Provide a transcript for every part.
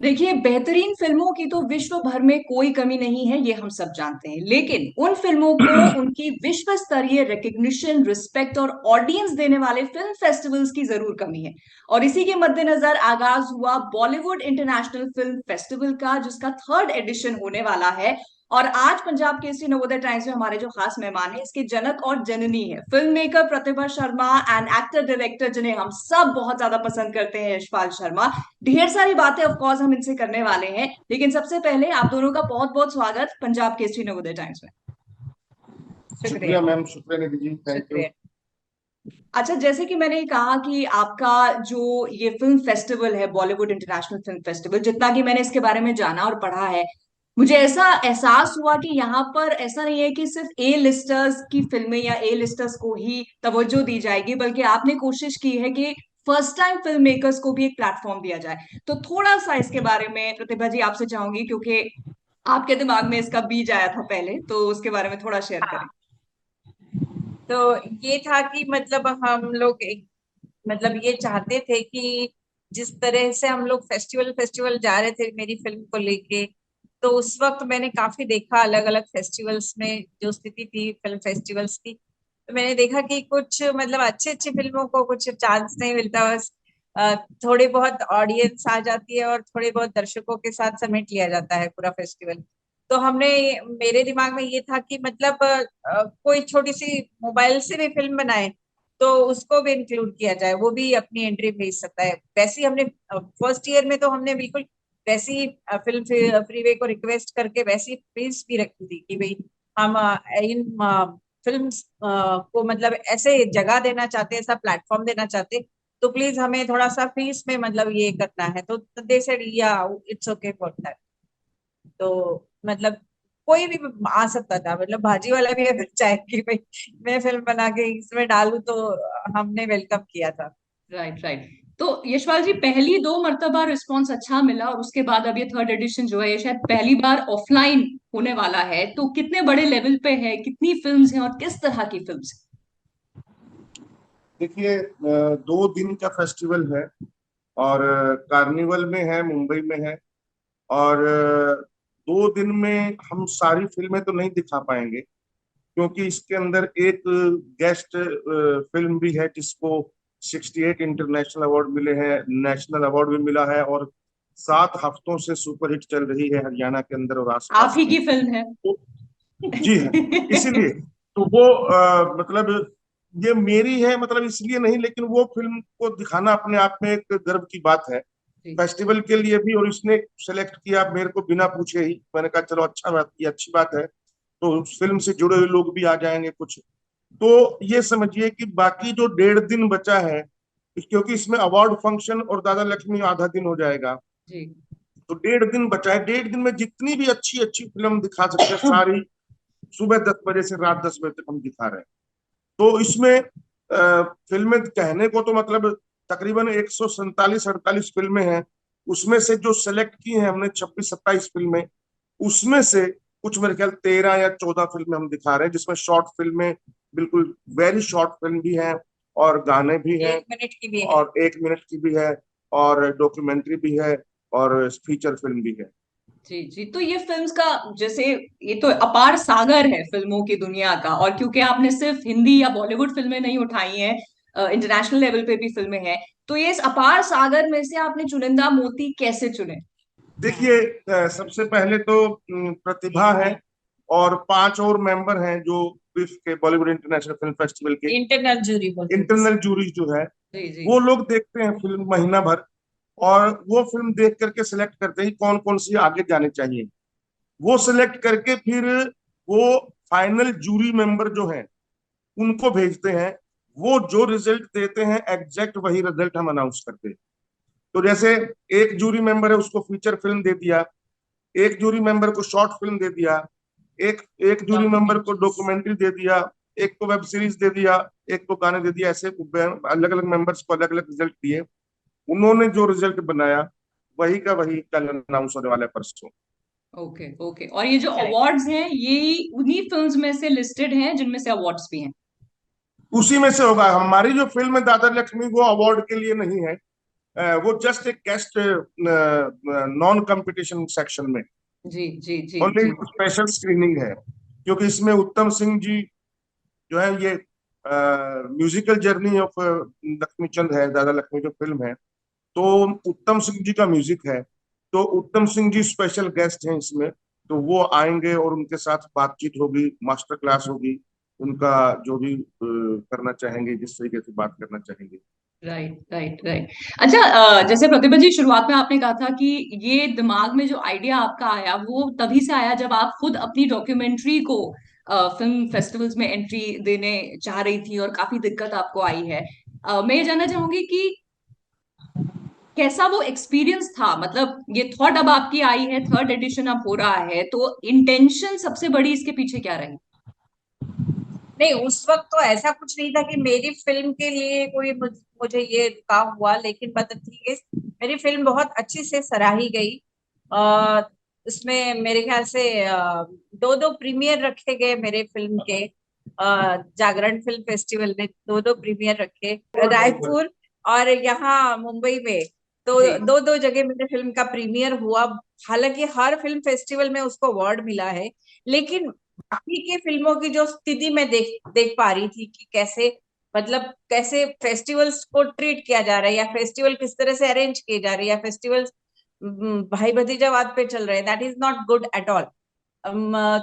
देखिए, बेहतरीन फिल्मों की तो विश्व भर में कोई कमी नहीं है, ये हम सब जानते हैं। लेकिन उन फिल्मों को उनकी विश्व स्तरीय रिकग्निशन, रिस्पेक्ट और ऑडियंस देने वाले फिल्म फेस्टिवल्स की जरूर कमी है। और इसी के मद्देनजर आगाज हुआ बॉलीवुड इंटरनेशनल फिल्म फेस्टिवल का, जिसका थर्ड एडिशन होने वाला है। और आज पंजाब केसरी नवोदय टाइम्स में हमारे जो खास मेहमान है, इसके जनक और जननी है film maker Pratibha Sharma and actor director, जिन्हें हम सब बहुत ज्यादा पसंद करते हैं, यशपाल शर्मा। ढेर सारी बातें ऑफ कोर्स हम इनसे करने वाले हैं, लेकिन सबसे पहले आप दोनों का बहुत बहुत स्वागत पंजाब केसरी नवोदय टाइम्स में। शुक्रिया शुक्रिया। मैम, शुक्रिया निधि जी, थैंक यू। शुक्रिया। अच्छा, जैसे कि मैंने कहा कि आपका जो ये फिल्म फेस्टिवल है, बॉलीवुड इंटरनेशनल फिल्म फेस्टिवल, जितना कि मैंने इसके बारे में जाना और पढ़ा है, मुझे ऐसा एहसास हुआ कि यहाँ पर ऐसा नहीं है कि सिर्फ ए लिस्टर्स की फिल्में या ए लिस्टर्स को ही तवज्जो दी जाएगी, बल्कि आपने कोशिश की है कि फर्स्ट टाइम फिल्म मेकर्स को भी एक प्लेटफॉर्म दिया जाए। तो थोड़ा सा इसके बारे में प्रतिभा जी आपसे चाहूंगी, क्योंकि आपके दिमाग में इसका बीज आया था पहले, तो उसके बारे में थोड़ा शेयर करें। हाँ, तो ये था कि मतलब हम लोग एक मतलब ये चाहते थे कि जिस तरह से हम लोग फेस्टिवल फेस्टिवल जा रहे थे मेरी फिल्म को लेके, तो उस वक्त मैंने काफी देखा अलग अलग फेस्टिवल्स में जो स्थिति थी फिल्म फेस्टिवल्स की। तो मैंने देखा कि कुछ मतलब अच्छी अच्छी फिल्मों को कुछ चांस नहीं मिलता, बस थोड़ी बहुत ऑडियंस आ जाती है और थोड़े बहुत दर्शकों के साथ समेट लिया जाता है पूरा फेस्टिवल। तो हमने मेरे दिमाग में ये था कि मतलब कोई छोटी सी मोबाइल से भी फिल्म बनाए तो उसको भी इंक्लूड किया जाए, वो भी अपनी एंट्री भेज सकता है। वैसे ही हमने फर्स्ट ईयर में तो हमने बिल्कुल वैसी फिल्म फ्रीवे को रिक्वेस्ट करके वैसी फीस भी रखी थी कि भाई हम इन फिल्म को मतलब ऐसे जगह देना चाहते, ऐसा प्लेटफॉर्म देना चाहते, तो प्लीज हमें थोड़ा सा फीस में मतलब ये करना है। तो दे सेड या इट्स ओके फॉर दैट। तो मतलब कोई भी आ सकता था, मतलब भाजी वाला भी अगर चाहे कि भाई मैं फिल्म बना के इसमें डालूं, तो हमने वेलकम किया था। Right, right. तो यशपाल जी, पहली दो मर्तबा रिस्पांस अच्छा मिला, और उसके बाद अब ये थर्ड एडिशन जो है, ये शायद पहली बार ऑफलाइन होने वाला है। तो कितने बड़े लेवल पे है, कितनी फिल्म्स हैं और किस तरह की फिल्म्स देखिए, 2 दिन का फेस्टिवल है और कार्निवल में है, मुंबई में है। और 2 दिन में हम सारी फिल्में तो नहीं दिखा पाएंगे, क्योंकि इसके अंदर एक गेस्ट फिल्म भी है जिसको 68 इंटरनेशनल अवार्ड मिले हैं, नेशनल अवार्ड भी मिला है, और 7 हफ्तों से सुपरहिट चल रही है हरियाणा के अंदर और आप आसपास ही में। की फिल्म है? तो जी है, इसीलिए तो वो मतलब ये मेरी है, मतलब इसलिए नहीं, लेकिन वो फिल्म को दिखाना अपने आप में एक गर्व की बात है, जी। फेस्टिवल के लिए भी। और इसने सेलेक्ट किया मेरे को बिना पूछे ही, मैंने कहा चलो अच्छा बात, ये अच्छी बात है, तो उस फिल्म से जुड़े हुए लोग भी आ जाएंगे कुछ। तो ये समझिए कि बाकी जो 1.5 दिन बचा है, क्योंकि इसमें अवार्ड फंक्शन और दादा लक्ष्मी आधा दिन हो जाएगा, जी। तो 1.5 दिन बचा है। 1.5 दिन में जितनी भी अच्छी अच्छी फिल्म दिखा सकते हैं सारी सुबह 10 बजे से रात 10 बजे तक हम दिखा रहे हैं। तो इसमें फिल्में कहने को तो मतलब तकरीबन 147-48 फिल्में हैं। उसमें से जो सेलेक्ट की हैं हमने 26-27 फिल्में, उसमें से कुछ मेरे ख्याल 13 या 14 फिल्में हम दिखा रहे हैं, जिसमें शॉर्ट फिल्में, बिल्कुल वेरी शॉर्ट फिल्म भी है, और गाने भी हैं, 1 मिनट की भी है। और 1 मिनट की भी है, और डॉक्यूमेंट्री भी है, और फीचर फिल्म भी है। जी। जी। तो ये फिल्म्स का, जैसे, ये तो अपार सागर है फिल्मों की दुनिया का, और क्योंकि आपने सिर्फ हिंदी या बॉलीवुड फिल्में नहीं उठाई हैं, इंटरनेशनल लेवल पे भी फिल्में हैं, तो ये इस अपार सागर में से आपने चुनिंदा मोती कैसे चुने? देखिए, सबसे पहले तो प्रतिभा है, और 5 और मेंबर हैं जो बिफ के बॉलीवुड इंटरनेशनल फिल्म फेस्टिवल के इंटरनल जूरी बोलते हैं जिसे। इंटरनल जूरी जो है, जी। जी। वो लोग देखते हैं फिल्म महीना भर, और वो फिल्म देख करके सिलेक्ट करते हैं कौन कौन सी आगे जाने चाहिए। वो सिलेक्ट करके फिर वो फाइनल जूरी मेंबर जो है उनको भेजते हैं। वो जो रिजल्ट देते हैं एग्जैक्ट वही रिजल्ट हम अनाउंस करते हैं। तो जैसे एक जूरी मेंबर है, उसको फीचर फिल्म दे दिया, एक जूरी मेंबर को शॉर्ट फिल्म दे दिया, एक एक जूरी मेंबर को डॉक्यूमेंट्रीज। डॉक्यूमेंट्री दे दिया, एक को वेब सीरीज दे दिया, एक को गाने दे दिया। ऐसे अलग अलग मेंबर्स को अलग अलग रिजल्ट दिए। उन्होंने जो रिजल्ट बनाया वही का वही कल अनाउंस होने वाला है, परसों। Okay, okay. और ये जो करेक्ट। अवार्ड्स हैं, ये उन्हीं फिल्म्स में से लिस्टेड हैं जिनमें से अवार्ड्स भी हैं? उसी में से होगा। हमारी जो फिल्म है दादर लक्ष्मी, वो अवार्ड के लिए नहीं है, वो जस्ट एक गेस्ट नॉन कंपटीशन सेक्शन में, जी जी जी ओनली जी। स्पेशल स्क्रीनिंग है, क्योंकि इसमें उत्तम सिंह जी जो है, ये म्यूजिकल जर्नी ऑफ लक्ष्मी चंद है, दादा लक्ष्मी जो फिल्म है, तो उत्तम सिंह जी का म्यूजिक है, तो उत्तम सिंह जी स्पेशल गेस्ट हैं इसमें। तो वो आएंगे और उनके साथ बातचीत होगी, मास्टर क्लास होगी, उनका जो भी करना चाहेंगे, जिस तरीके से बात करना चाहेंगे। Right right right. अच्छा, जैसे प्रतिभा जी, शुरुआत में आपने कहा था कि ये दिमाग में जो आइडिया आपका आया वो तभी से आया जब आप खुद अपनी डॉक्यूमेंट्री को फिल्म फेस्टिवल्स में एंट्री देने चाह रही थी और काफी दिक्कत आपको आई है। मैं ये जानना चाहूंगी कि कैसा वो एक्सपीरियंस था, मतलब ये थॉट अब आपकी आई है, थर्ड एडिशन अब हो रहा है, तो इंटेंशन सबसे बड़ी इसके पीछे क्या रही? नहीं, उस वक्त तो ऐसा कुछ नहीं था कि मेरी फिल्म के लिए कोई मुझे ये काम हुआ, लेकिन मतलब ठीक है, मेरी फिल्म बहुत अच्छी से सराही गई। आ, इसमें मेरे ख्याल से दो दो प्रीमियर रखे गए मेरे फिल्म के। जागरण फिल्म फेस्टिवल ने दो दो प्रीमियर रखे, रायपुर और यहाँ मुंबई में। तो जी दो दो जगह मेरे फिल्म का प्रीमियर हुआ। हालांकि हर फिल्म फेस्टिवल में उसको अवार्ड मिला है, लेकिन बाकी के फिल्मों की जो स्थिति मैं देख देख पा रही थी कि कैसे, मतलब कैसे फेस्टिवल्स को ट्रीट किया जा रहा है, या फेस्टिवल किस तरह से अरेंज किए जा रहे हैं, या फेस्टिवल्स भाई भतीजावाद पे चल रहे हैं, that is not good at all.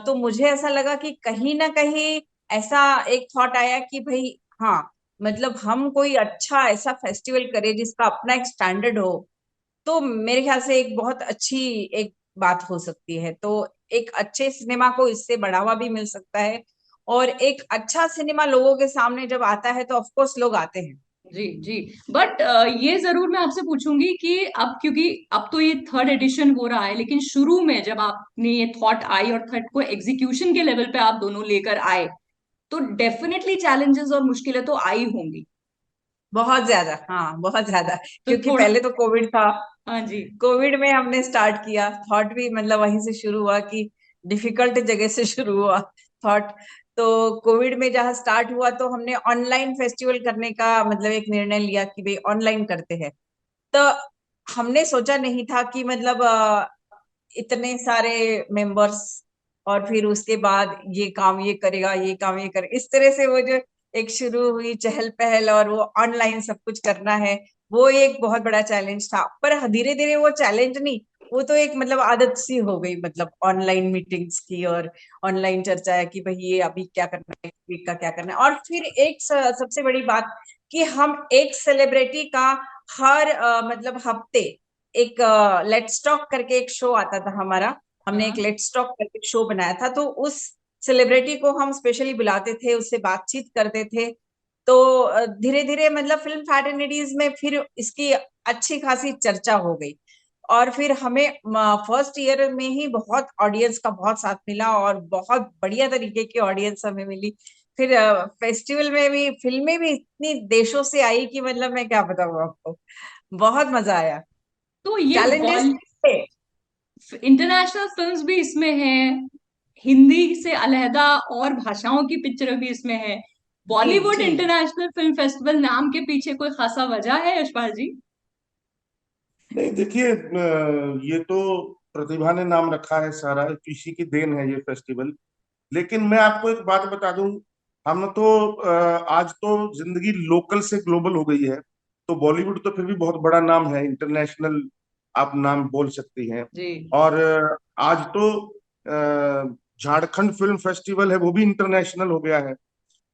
तो मुझे ऐसा लगा कि कहीं ना कहीं ऐसा एक थॉट आया कि भाई हाँ, मतलब हम कोई अच्छा ऐसा फेस्टिवल करें जिसका अपना एक स्टैंडर्ड हो, तो मेरे ख्याल से एक बहुत अच्छी एक बात हो सकती है। तो एक अच्छे सिनेमा को इससे बढ़ावा भी मिल सकता है, और एक अच्छा सिनेमा लोगों के सामने जब आता है तो ऑफ कोर्स लोग आते हैं। जी जी। बट ये जरूर मैं आपसे पूछूंगी कि अब, क्योंकि अब तो ये थर्ड एडिशन हो रहा है, लेकिन शुरू में जब आपने ये थॉट आई और थॉट को एग्जीक्यूशन के लेवल पे आप दोनों लेकर आए, तो डेफिनेटली चैलेंजेस और मुश्किलें तो आई होंगी। बहुत ज्यादा, हाँ बहुत ज्यादा। तो क्योंकि थोड़ा। पहले तो कोविड था। हाँ जी। कोविड में हमने स्टार्ट किया, थॉट भी मतलब वहीं से शुरू हुआ कि डिफिकल्ट जगह से शुरू हुआ थॉट। तो कोविड में जहाँ स्टार्ट हुआ तो हमने ऑनलाइन फेस्टिवल करने का मतलब एक निर्णय लिया कि भाई ऑनलाइन करते हैं। तो हमने सोचा नहीं था कि मतलब इतने सारे मेंबर्स, और फिर उसके बाद ये काम ये करेगा, ये काम ये करे, इस तरह से वो जो एक शुरू हुई चहल पहल और वो ऑनलाइन सब कुछ करना है, वो एक बहुत बड़ा चैलेंज था। पर धीरे धीरे वो चैलेंज नहीं, वो तो एक मतलब आदत सी हो गई, मतलब ऑनलाइन मीटिंग्स की और ऑनलाइन चर्चा है कि भाई ये अभी क्या करना है, वीक का क्या करना है। और फिर एक सबसे बड़ी बात कि हम एक सेलिब्रिटी का हर मतलब हफ्ते एक लेट्स टॉक करके एक शो आता था हमारा। हमने एक हाँ। लेट्स टॉक करके शो बनाया था, तो उस सेलिब्रिटी को हम स्पेशली बुलाते थे, उससे बातचीत करते थे। तो धीरे धीरे मतलब फिल्म फैटर्निटीज में फिर इसकी अच्छी खासी चर्चा हो गई। और फिर हमें फर्स्ट ईयर में ही बहुत ऑडियंस का बहुत साथ मिला, और बहुत बढ़िया तरीके की ऑडियंस हमें मिली। फिर फेस्टिवल में भी फिल्में भी इतनी देशों से आई कि मतलब मैं क्या बताऊँ आपको, बहुत मजा आया। तो ये चैलेंजेस बॉल थे। इंटरनेशनल फिल्म्स भी इसमें हैं, हिंदी से अलहदा और भाषाओं की पिक्चर भी इसमें है। जी बॉलीवुड जी। इंटरनेशनल फिल्म फेस्टिवल नाम के पीछे कोई खासा वजह है, यशपाल जी? नहीं, देखिए, ये तो प्रतिभा ने नाम रखा है, सारा किसी की देन है ये फेस्टिवल। लेकिन मैं आपको एक बात बता दूं, हम तो आज तो जिंदगी लोकल से ग्लोबल हो गई है। तो बॉलीवुड तो फिर भी बहुत बड़ा नाम है, इंटरनेशनल आप नाम बोल सकती हैं। जी और आज तो झारखंड फिल्म फेस्टिवल है, वो भी इंटरनेशनल हो गया है।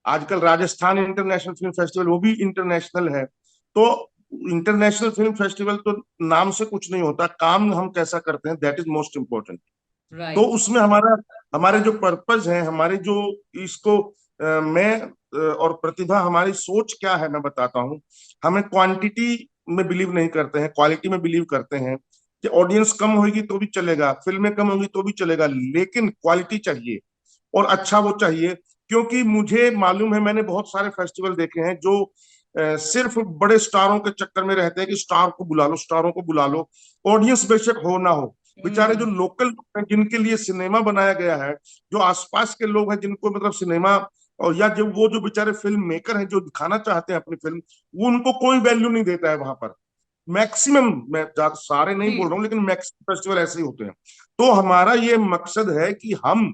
आजकल राजस्थान इंटरनेशनल फिल्म फेस्टिवल, वो भी इंटरनेशनल है। तो इंटरनेशनल फिल्म फेस्टिवल तो नाम से कुछ नहीं होता, काम हम कैसा करते हैं, दैट इज मोस्ट इम्पोर्टेंट। तो राइट। उसमें हमारा हमारे जो पर्पस है, हमारे जो इसको मैं और प्रतिभा, हमारी सोच क्या है मैं बताता हूँ। हमें क्वांटिटी में बिलीव नहीं करते हैं, क्वालिटी में बिलीव करते हैं। कि ऑडियंस कम होगी तो भी चलेगा, फिल्में कम होगी तो भी चलेगा, लेकिन क्वालिटी चाहिए और अच्छा वो चाहिए। क्योंकि मुझे मालूम है, मैंने बहुत सारे फेस्टिवल देखे हैं जो सिर्फ बड़े स्टारों के चक्कर में रहते हैं कि स्टार को बुला लो, स्टारों को बुला लो। ऑडियंस बेशक हो ना हो, बेचारे जो हम्म। लोकल लोग हैं जिनके लिए सिनेमा बनाया गया है, जो आसपास के लोग हैं जिनको मतलब सिनेमा, और या जो बेचारे फिल्म मेकर हैं जो दिखाना चाहते हैं अपनी फिल्म, वो उनको कोई वैल्यू नहीं देता है वहां पर। मैक्सिमम, मैं सारे नहीं जी बोल रहा हूँ, लेकिन मैक्सिमम फेस्टिवल ऐसे ही होते हैं। तो हमारा ये मकसद है कि हम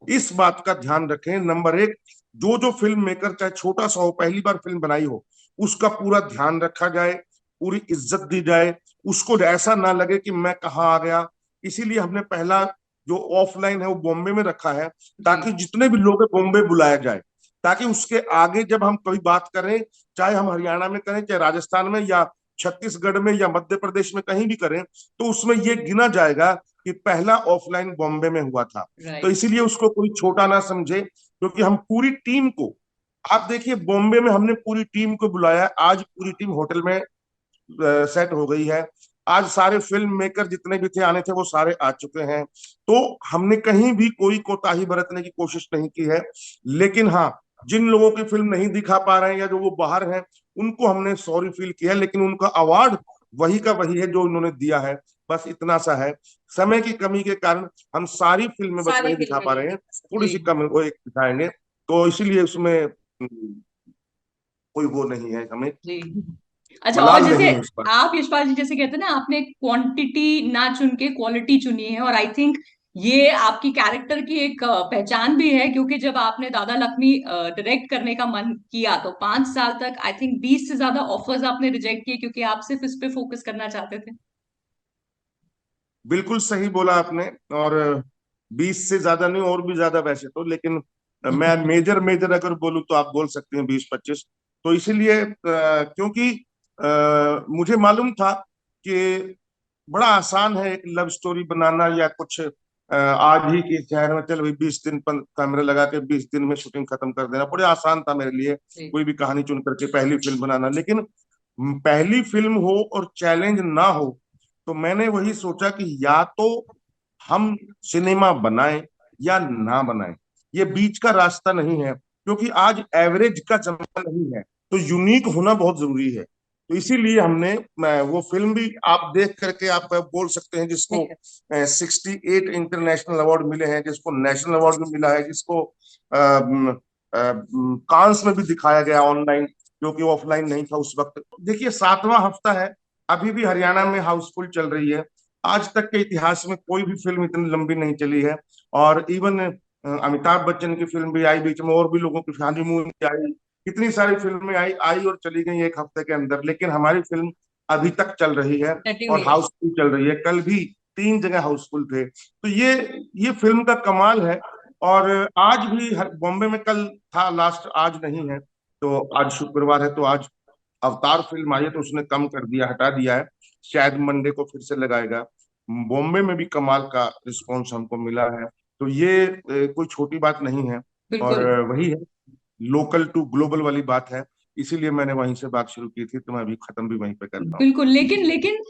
इस बात का ध्यान रखें, नंबर एक, जो जो फिल्म मेकर चाहे छोटा सा हो, पहली बार फिल्म बनाई हो, उसका पूरा ध्यान रखा जाए, पूरी इज्जत दी जाए, उसको ऐसा ना लगे कि मैं कहाँ आ गया। इसीलिए हमने पहला जो ऑफलाइन है वो बॉम्बे में रखा है, जी ताकि जितने भी लोग हैं बॉम्बे बुलाया जाए, ताकि उसके आगे जब हम कभी बात करें, चाहे हम हरियाणा में करें, चाहे राजस्थान में या छत्तीसगढ़ में या मध्य प्रदेश में कहीं भी करें, तो उसमें ये गिना जाएगा कि पहला ऑफलाइन बॉम्बे में हुआ था। तो राइट इसीलिए उसको कोई छोटा ना समझे, क्योंकि हम पूरी टीम को, आप देखिए बॉम्बे में हमने पूरी टीम को बुलाया, आज पूरी टीम होटल में सेट हो गई है। आज सारे फिल्म मेकर जितने भी थे आने थे वो सारे आ चुके हैं। तो हमने कहीं भी कोई कोताही बरतने की कोशिश नहीं की है। लेकिन हाँ, जिन लोगों की फिल्म नहीं दिखा पा रहे हैं या जो वो बाहर हैं, उनको हमने सॉरी फील किया है, लेकिन उनका अवार्ड वही का वही है जो उन्होंने दिया है। बस इतना सा है, समय की कमी के कारण हम सारी फिल्में बस सारी नहीं दिखा फिल्में पा नहीं रहे हैं, दिखा सकते। थोड़ी जी सी कम वो एक दिखाएंगे। तो इसीलिए उसमें कोई वो नहीं है, हमें जी अच्छा, और मलाल जैसे नहीं है इस पर। आप यशपाल जी जैसे कहते हैं ना, आपने क्वांटिटी ना चुन के क्वालिटी चुनी है, और आई थिंक ये आपकी कैरेक्टर की एक पहचान भी है, क्योंकि जब आपने दादा लक्ष्मी डायरेक्ट करने का मन किया तो 5 साल तक आई थिंक 20 से ज्यादा ऑफर्स आपने रिजेक्ट किए, क्योंकि आप सिर्फ इस पे फोकस करना चाहते थे। बिल्कुल सही बोला आपने। और 20 से ज्यादा नहीं, और भी ज्यादा वैसे तो, लेकिन मैं मेजर मेजर अगर बोलूँ तो आप बोल सकते हैं 20-25। तो इसीलिए क्योंकि मुझे मालूम था कि बड़ा आसान है एक लव स्टोरी बनाना, या कुछ आज ही के शहर में चल भाई 20 दिन पर कैमरा लगा के 20 दिन में शूटिंग खत्म कर देना, बड़े आसान था मेरे लिए जी कोई भी कहानी चुन करके पहली फिल्म बनाना। लेकिन पहली फिल्म हो और चैलेंज ना हो, तो मैंने वही सोचा कि या तो हम सिनेमा बनाएं या ना बनाएं, ये बीच का रास्ता नहीं है, क्योंकि आज एवरेज का जमाना नहीं है, तो यूनिक होना बहुत जरूरी है। तो इसीलिए हमने वो फिल्म भी आप देख करके आप बोल सकते हैं, जिसको 68 इंटरनेशनल अवार्ड मिले हैं, जिसको नेशनल अवार्ड भी मिला है, जिसको कांस में भी दिखाया गया ऑनलाइन, जो कि ऑफलाइन नहीं था उस वक्त। देखिए 7वां हफ्ता है, अभी भी हरियाणा में हाउसफुल चल रही है। आज तक के इतिहास में कोई भी फिल्म इतनी लंबी नहीं चली है। और इवन अमिताभ बच्चन की फिल्म भी आई बीच में, और भी लोगों की हनीमून भी आई, कितनी सारी फिल्में आई आई और चली गई एक हफ्ते के अंदर, लेकिन हमारी फिल्म अभी तक चल रही है डटी और हुई है। हाउसफुल चल रही है। कल भी 3 जगह हाउसफुल थे। तो ये फिल्म का कमाल है। और आज भी बॉम्बे में कल था लास्ट, आज नहीं है। तो आज शुक्रवार है, तो आज अवतार फिल्म आई है, तो उसने कम कर दिया, हटा दिया है। शायद मंडे को फिर से लगाएगा। बॉम्बे में भी कमाल का रिस्पॉन्स हमको मिला है। तो ये कोई छोटी बात नहीं है। और बिल्कुल वही है, लोकल टू ग्लोबल वाली बात है। इसीलिए मैंने वहीं से बात शुरू की थी, तो मैं अभी खत्म भी वहीं पे करता हूँ। बिल्कुल, लेकिन लेकिन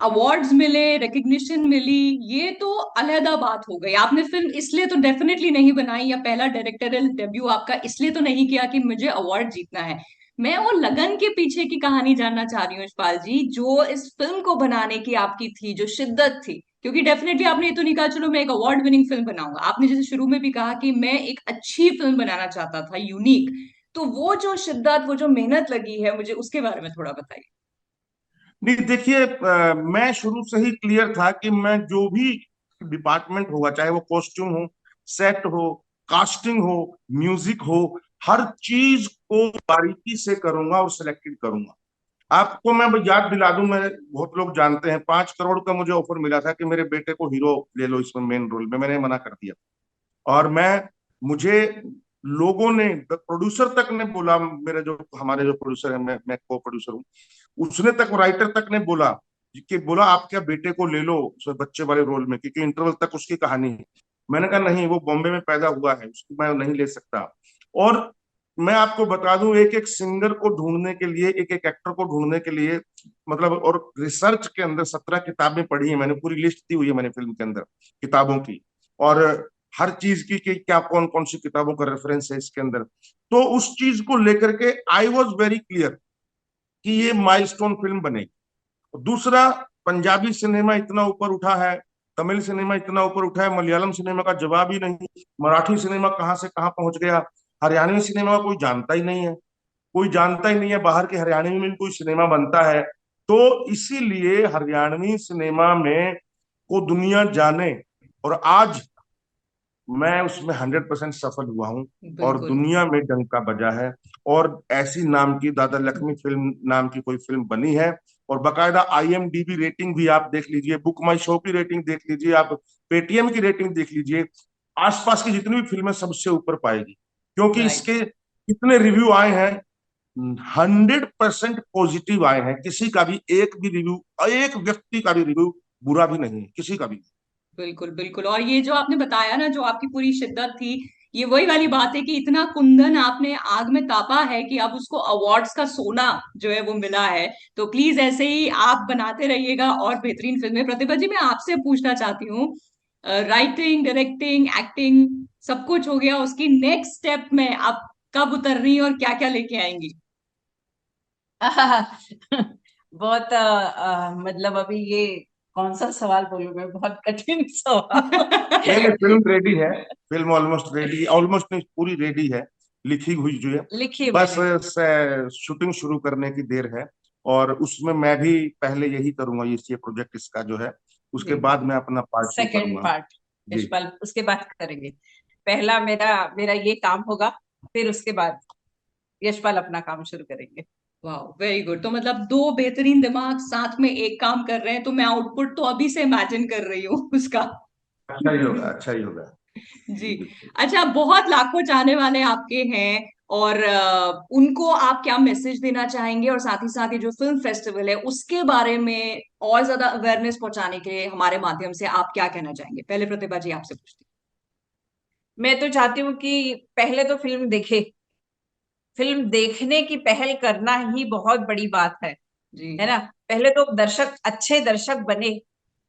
अवार्ड्स मिले, रिकग्निशन मिली, ये तो अलहदा बात हो गई। आपने फिल्म इसलिए तो डेफिनेटली नहीं बनाई, या पहला डायरेक्टोरियल डेब्यू आपका इसलिए तो नहीं किया कि मुझे अवार्ड जीतना है। मैं वो लगन के पीछे की कहानी जानना चाह रही हूँ यशपाल जी, जो इस फिल्म को बनाने की आपकी थी, जो शिद्दत थी। क्योंकि डेफिनेटली आपने ये तो नहीं कहा चलो मैं एक अवार्ड विनिंग फिल्म बनाऊंगा, आपने जैसे शुरू में भी कहा कि मैं एक अच्छी फिल्म बनाना चाहता था, यूनिक। तो वो जो शिद्दत, वो जो मेहनत लगी है, मुझे उसके बारे में थोड़ा बताइए। नहीं देखिए, मैं शुरू से ही क्लियर था कि मैं जो भी डिपार्टमेंट होगा, चाहे वो कॉस्ट्यूम हो, सेट हो, कास्टिंग हो, म्यूजिक हो, हर चीज को बारीकी से करूंगा और सिलेक्टेड करूंगा। आपको मैं याद दिला दूं, मैं, बहुत लोग जानते हैं, 5 करोड़ का मुझे ऑफर मिला था कि मेरे बेटे को हीरो ले लो इसमें मेन रोल में, मैंने मना कर दिया। और मुझे लोगों ने, प्रोड्यूसर तक ने बोला, मेरे जो हमारे जो प्रोड्यूसर है, मैं को प्रोड्यूसर हूँ, उसने तक, राइटर तक ने बोला कि बोला आप क्या बेटे को ले लो बच्चे वाले रोल में, क्योंकि इंटरवल तक उसकी कहानी है। मैंने कहा नहीं, वो बॉम्बे में पैदा हुआ है, उसको मैं नहीं ले सकता। और मैं आपको बता दूं, एक एक सिंगर को ढूंढने के लिए, एक एक एक्टर को ढूंढने के लिए, मतलब, और रिसर्च के अंदर 17 किताबें पढ़ी है मैंने, पूरी लिस्ट दी हुई है मैंने फिल्म के अंदर किताबों की। और हर चीज की कि क्या कौन कौन सी किताबों का रेफरेंस है इसके अंदर। तो उस चीज को लेकर के आई वॉज वेरी क्लियर कि ये माइलस्टोन फिल्म बनेगी। दूसरा, पंजाबी सिनेमा इतना ऊपर उठा है, तमिल सिनेमा इतना ऊपर उठा है, मलयालम सिनेमा का जवाब ही नहीं, मराठी सिनेमा कहाँ से कहाँ पहुंच गया, हरियाणवी सिनेमा कोई जानता ही नहीं है, कोई जानता ही नहीं है, बाहर के हरियाणवी में भी कोई सिनेमा बनता है। तो इसीलिए हरियाणवी सिनेमा में को दुनिया जाने, और आज मैं उसमें 100% सफल हुआ हूँ और बिल्कुल। दुनिया में डंका बजा है। और ऐसी नाम की दादा लक्ष्मी फिल्म नाम की कोई फिल्म बनी है, और बकायदा IMDb रेटिंग भी आप देख लीजिए, बुक माई शो की रेटिंग देख लीजिए, आप पेटीएम की रेटिंग देख लीजिए, आसपास की जितनी भी फिल्में सबसे ऊपर पाएगी, क्योंकि राइट। इसके कितने रिव्यू आए हैं, 100% पॉजिटिव आए हैं। किसी का भी एक भी रिव्यू, एक व्यक्ति का भी रिव्यू बुरा भी नहीं है, किसी का भी। बिल्कुल बिल्कुल। और ये जो आपने बताया ना, जो आपकी पूरी शिद्दत थी, ये वही वाली बात है कि इतना कुंदन आपने आग में तापा है कि अब उसको अवार्ड्स का सोना जो है वो मिला है। तो प्लीज ऐसे ही आप बनाते रहिएगा और बेहतरीन फिल्में। प्रतिभा जी, मैं आपसे पूछना चाहती हूँ, राइटिंग, डायरेक्टिंग, एक्टिंग सब कुछ हो गया, उसकी नेक्स्ट स्टेप में आप कब उतर रही हैं और क्या क्या लेके आएंगी? बहुत मतलब अभी ये कौन सा सवाल बोलूं मैं, बहुत कठिन सवाल। नहीं नहीं, फिल्म रेडी है। फिल्म ऑलमोस्ट रेडी, ऑलमोस्ट नहीं, पूरी रेडी है, लिखी हुई जो है। लिखी बस मैंने। शूटिंग शुरू करने की देर है, और उसमें मैं भी पहले यही करूंगा, ये प्रोजेक्ट इसका जो है, उसके जी। बाद मैं अपना पार्ट 2 सेकंड करूंगा। पार्ट जी। यशपाल उसके बाद करेंगे। पहला मेरा मेरा ये काम होगा, फिर उसके बाद यशपाल अपना काम शुरू करेंगे। वाह, वेरी गुड। तो मतलब दो बेहतरीन दिमाग साथ में एक काम कर रहे हैं, तो मैं आउटपुट तो अभी से इमेजिन कर रही हूँ उसका। अच्छा ही होगा, अच्छा ही होगा। जी। जी बिल्कुल। अच्छा, बहुत लाखों चाहने वाले आपके हैं, और उनको आप क्या मैसेज देना चाहेंगे? और साथ ही साथ ये जो फिल्म फेस्टिवल है उसके बारे में और ज्यादा अवेयरनेस पहुंचाने के लिए हमारे माध्यम से आप क्या कहना चाहेंगे? पहले प्रतिभा जी आपसे पूछती मैं तो चाहती हूँ कि पहले तो फिल्म देखे, फिल्म देखने की पहल करना ही बहुत बड़ी बात हूँ। जी। है ना। पहले तो दर्शक, अच्छे दर्शक बने,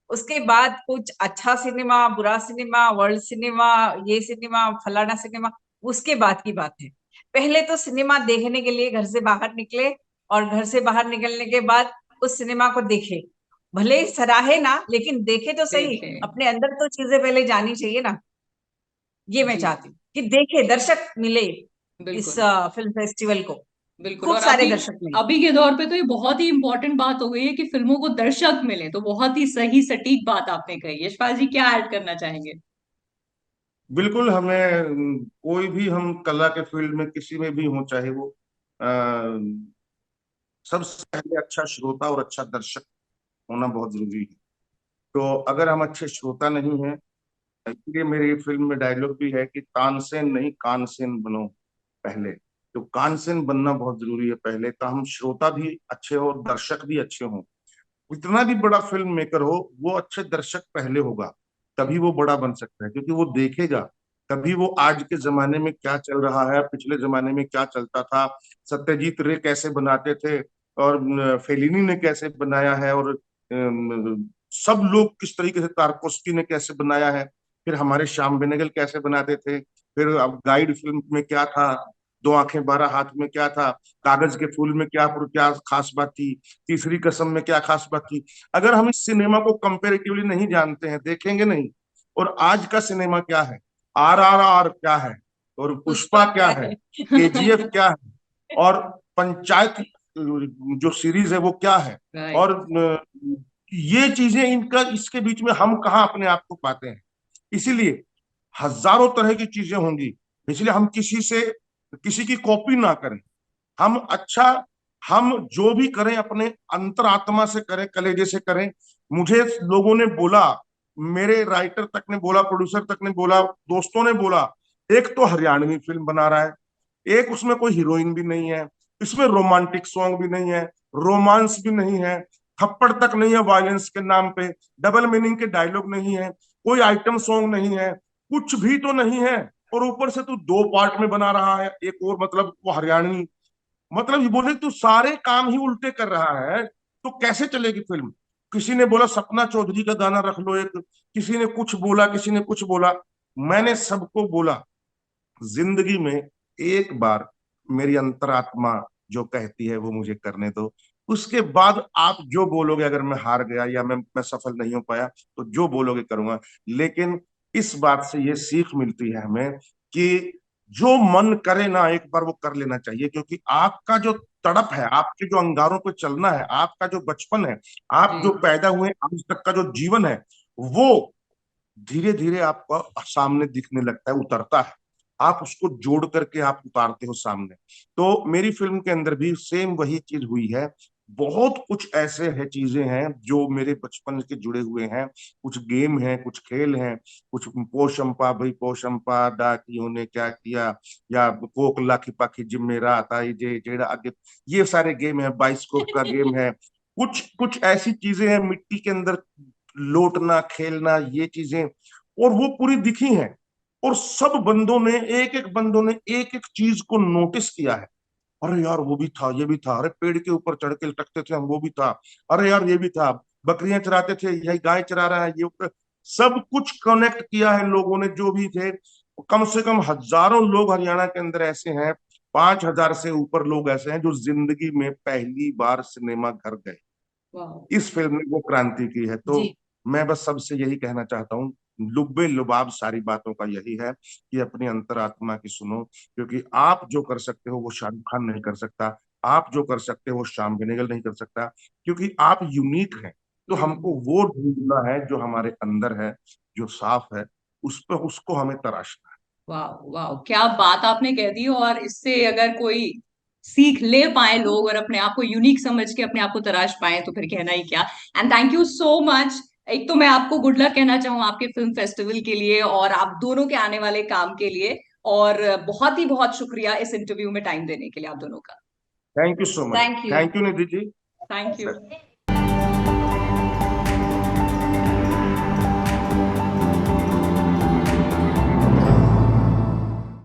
उसके बाद कुछ अच्छा सिनेमा, बुरा सिनेमा, वर्ल्ड सिनेमा, ये सिनेमा, फलाना सिनेमा, उसके बाद की बात है। पहले तो सिनेमा देखने के लिए घर से बाहर निकले, और घर से बाहर निकलने के बाद उस सिनेमा को देखे, भले ही सराहे ना, लेकिन देखे तो सही। देखें। अपने अंदर तो चीजें पहले जानी चाहिए ना। ये मैं जी। चाहती हूँ कि देखे, दर्शक मिले इस बिल्कुल फिल्म फेस्टिवल को, बिल्कुल। खूब और सारे अभी दर्शक मिले। अभी के दौर पे तो ये बहुत ही इंपॉर्टेंट बात हो गई है कि फिल्मों को दर्शक मिले। तो बहुत ही सही सटीक बात आपने कही। यशपाल जी, क्या ऐड करना चाहेंगे? बिल्कुल, हमें कोई भी, हम कला के फील्ड में किसी में भी हो, चाहे वो सबसे पहले अच्छा श्रोता और अच्छा दर्शक होना बहुत जरूरी है। तो अगर हम अच्छे श्रोता नहीं हैं, इसलिए मेरी फिल्म में डायलॉग भी है कि तानसेन नहीं कानसेन बनो पहले। तो कानसेन बनना बहुत जरूरी है पहले, तो हम श्रोता भी अच्छे हो और दर्शक भी अच्छे हों। इतना भी बड़ा फिल्म मेकर हो, वो अच्छे दर्शक पहले होगा, तभी वो बड़ा बन सकता है, क्योंकि वो देखेगा, तभी वो आज के जमाने में क्या चल रहा है, पिछले जमाने में क्या चलता था, सत्यजीत रे कैसे बनाते थे, और फेलिनी ने कैसे बनाया है, और सब लोग किस तरीके से, तारकोस्की ने कैसे बनाया है, फिर हमारे श्याम बेनेगल कैसे बनाते थे, फिर अब गाइड फिल्म में क्या था, दो आंखें 12 हाथ में क्या था, कागज के फूल में क्या क्या खास बात थी, तीसरी कसम में क्या खास बात थी। अगर हम इस सिनेमा को कंपेरेटिवली नहीं जानते हैं, देखेंगे नहीं, और आज का सिनेमा क्या है, RRR क्या है, और पुष्पा पुष्पा क्या क्या है, है? KGF क्या है, और पंचायत जो सीरीज है वो क्या है, और राइट। ये चीजें, इनका इसके बीच में हम कहाँ अपने आप को पाते हैं। इसीलिए हजारों तरह की चीजें होंगी, इसलिए हम किसी से, किसी की कॉपी ना करें। हम अच्छा, हम जो भी करें अपने अंतरात्मा से करें, कलेजे से करें। मुझे लोगों ने बोला, मेरे राइटर तक ने बोला, प्रोड्यूसर तक ने बोला, दोस्तों ने बोला, एक तो हरियाणवी फिल्म बना रहा है, एक उसमें कोई हीरोइन भी नहीं है, इसमें रोमांटिक सॉन्ग भी नहीं है, रोमांस भी नहीं है, थप्पड़ तक नहीं है वायलेंस के नाम पे, डबल मीनिंग के डायलॉग नहीं है, कोई आइटम सॉन्ग नहीं है, कुछ भी तो नहीं है। और ऊपर से तू 2 पार्ट में बना रहा है, एक और मतलब वो हरियाणवी, मतलब ये बोले तू सारे काम ही उल्टे कर रहा है, तो कैसे चलेगी फिल्म। किसी ने बोला सपना चौधरी का गाना रख लो एक, किसी ने कुछ बोला, किसी ने कुछ बोला। मैंने सबको बोला, जिंदगी में एक बार मेरी अंतरात्मा जो कहती है वो मुझे करने दो, उसके बाद आप जो बोलोगे, अगर मैं हार गया या मैं सफल नहीं हो पाया, तो जो बोलोगे करूंगा। लेकिन इस बात से ये सीख मिलती है हमें कि जो मन करे ना, एक बार वो कर लेना चाहिए, क्योंकि आग का जो तड़प है, आपके जो अंगारों पे चलना है, आपका जो बचपन है, आप जो जी पैदा हुए आज तक का जो जीवन है, वो धीरे धीरे आपका सामने दिखने लगता है, उतरता है। आप उसको जोड़ करके आप उतारते हो सामने। तो मेरी फिल्म के अंदर भी सेम वही चीज हुई है। बहुत कुछ ऐसे है, चीजें हैं जो मेरे बचपन के जुड़े हुए हैं। कुछ गेम हैं, कुछ खेल हैं, कुछ पोशंपा भाई पोशंपा डाकियों ने क्या किया, या कोक लाखी पाखी जिम्मे रात आई जे जेड़ा आगे, ये सारे गेम है, बाइस्कोप का गेम है। कुछ कुछ ऐसी चीजें हैं, मिट्टी के अंदर लौटना खेलना, ये चीजें, और वो पूरी दिखी हैं। और सब बंदों ने, एक एक बंदों ने एक एक चीज को नोटिस किया है। अरे यार वो भी था, ये भी था, अरे पेड़ के ऊपर चढ़ के लटकते थे हम, वो भी था, अरे यार ये भी था, बकरियां चराते थे, यही गाय चरा रहा है ये। सब कुछ कनेक्ट किया है लोगों ने जो भी थे। कम से कम हजारों लोग हरियाणा के अंदर ऐसे हैं, 5,000 से ऊपर लोग ऐसे हैं जो जिंदगी में पहली बार सिनेमा घर गए। वाह इस फिल्म ने वो क्रांति की है। तो जी मैं बस सबसे यही कहना चाहता हूँ, लुब्बे लुबाब सारी बातों का यही है कि अपनी अंतरात्मा की सुनो, क्योंकि आप जो कर सकते हो वो शाहरुख खान नहीं कर सकता, आप जो कर सकते हो वो श्याम बेनेगल नहीं कर सकता, क्योंकि आप यूनिक हैं। तो हमको वो ढूंढना है जो हमारे अंदर है, जो साफ है, उस पर उसको हमें तराशना वाह वाह क्या बात आपने कह दी। और इससे अगर कोई सीख ले पाए लोग और अपने आप को यूनिक समझ के अपने आप को तराश पाए तो फिर कहना ही क्या। And thank you so much. एक तो मैं आपको गुड लक कहना चाहूँ आपके फिल्म फेस्टिवल के लिए और आप दोनों के आने वाले काम के लिए। और बहुत ही बहुत शुक्रिया इस इंटरव्यू में टाइम देने के लिए आप दोनों का। है। Thank you so much. Thank you. Thank you Nidhi ji. Thank you.